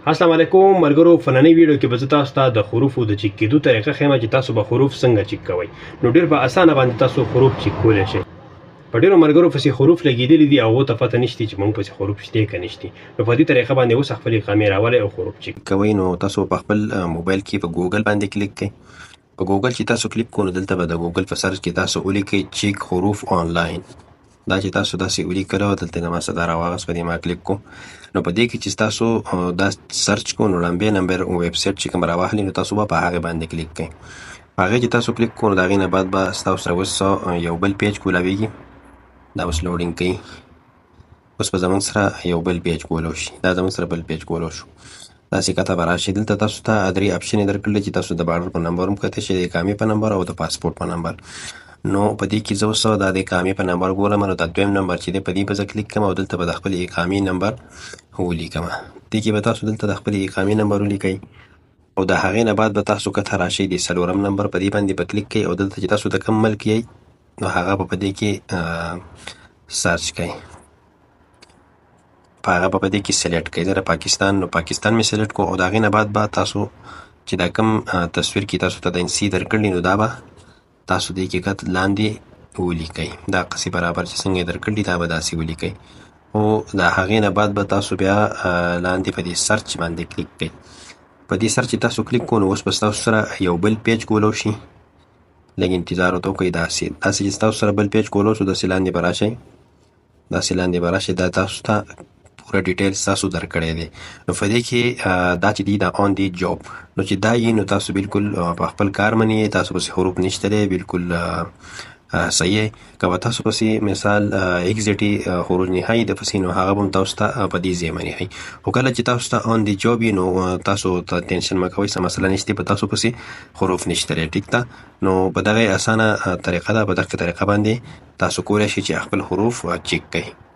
السلام علیکم مرګرو. فننی ویډیو کې به زه تاسو ته د حروفو د چیک کېدو طریقه ښیم چې تاسو به حروف څنګه چیک کوئ. نو ډېر په اسانه باندې تاسو حروف چیک کولی شئ. په ډېرو ملګرو پسې حروف لګېدلي دي او هغو ته پته نشته چې موږ پسې حروف شته که نشته. نو په دې طریقه باندې اوس خپلې اقامې راولئ او حروف چیک کوئ. نو تاسو په خپل موبایل کې په ګوګل باندې کلیک کړئ. په ګوګل چې تاسو کلیک کوئ نو دلته به د ګوګل په سرچ کې تاسو ولیکئ چیک حروف آنلاین. دا چې تاسو داسې ولیکله او دلته نه ما څه دا راواغست، په دې ما کلیک کوو. نو په دې کې چې تاسو دا سرچ کوو نو لمبې نمبر ویب سایټ چې کوم راواخلي نو تاسو به په هغې باندې کلیک کوئ. په هغې چې تاسو کلیک کوو نو د هغې نه بعد به ستاسو سره اوس یو بل پیج کولاویږي. دا اوس لوډینګ کوي. اوس به زموږ سره یو بل پیج کولو شي. دا زموږ سره بل پیج کولو شو. داسې کته به راشي. دلته تاسو ته درې اپشنې درکړلې چې تاسو د بارډر په نمبر هم کتی شئ، د اقامې په نمبر او د پاسپورټ په نمبر. نو په دې کې زه اوس دا د اقامې په نمبر ګورم. نو دا دویم نمبر چې دی په دې به زه کلیک کوم او دلته به د خپلې اقامې نمبر ولیکم. دې کې به تاسو دلته د خپلې اقامې نمبر ولیکئ او د هغې نه بعد به تاسو کته راشئ د څلورم نمبر په دې باندې به کلیک کوئ او دلته چې تاسو د کوم ملک یئ نو هغه به په دې کې سرچ کوئ. په هغه به په دې کې سلیکټ کوئ. زه د پاکستان نو پاکستان مې سلیکټ کړو او د هغې نه بعد به تاسو چې دا کوم تصویر کې تاسو ته د انسی درکړلي نو دا به تاسو دې کې کت لاندې ولیکئ. دا قصې برابر چې څنګه یې درکړلي دا به داسې ولیکئ او د هغې نه بعد به تاسو بیا لاندې په دې سرچ باندې کلیک کوئ. په دې سرچ چې تاسو کلیک کوو نو اوس به ستاسو سره یو بل پیج کولو شي. لږ انتظار ورته وکئ. داسې چې ستاسو سره بل پیج کولو شو داسې لاندې به راشئ. داسې لاندې به راشئ. دا تاسو ته پوره ډیټیلز تاسو درکړی دی. نو په دې کې دا چې دی دا آن دی جاب نو چې دا یي نو تاسو بالکل په خپل کار منئ. تاسو پسې حروف نشته دی، بالکل صحیح. که به تاسو پسې مثال اگزیټي خروج نهایي د پسې نو هغه به هم تاسو ته په دې ځای منې ښایي. خو کله چې تاسو ته آن دی جاب وي نو تاسو ته ټینشن مه کوئ، څه مسله نشته، په تاسو پسې حروف نشته دی. ټیک ده. نو په دغه اسانه طریقه ده، په دغه طریقه باندې تاسو کولی شئ چې خپل حروف چیک کړئ.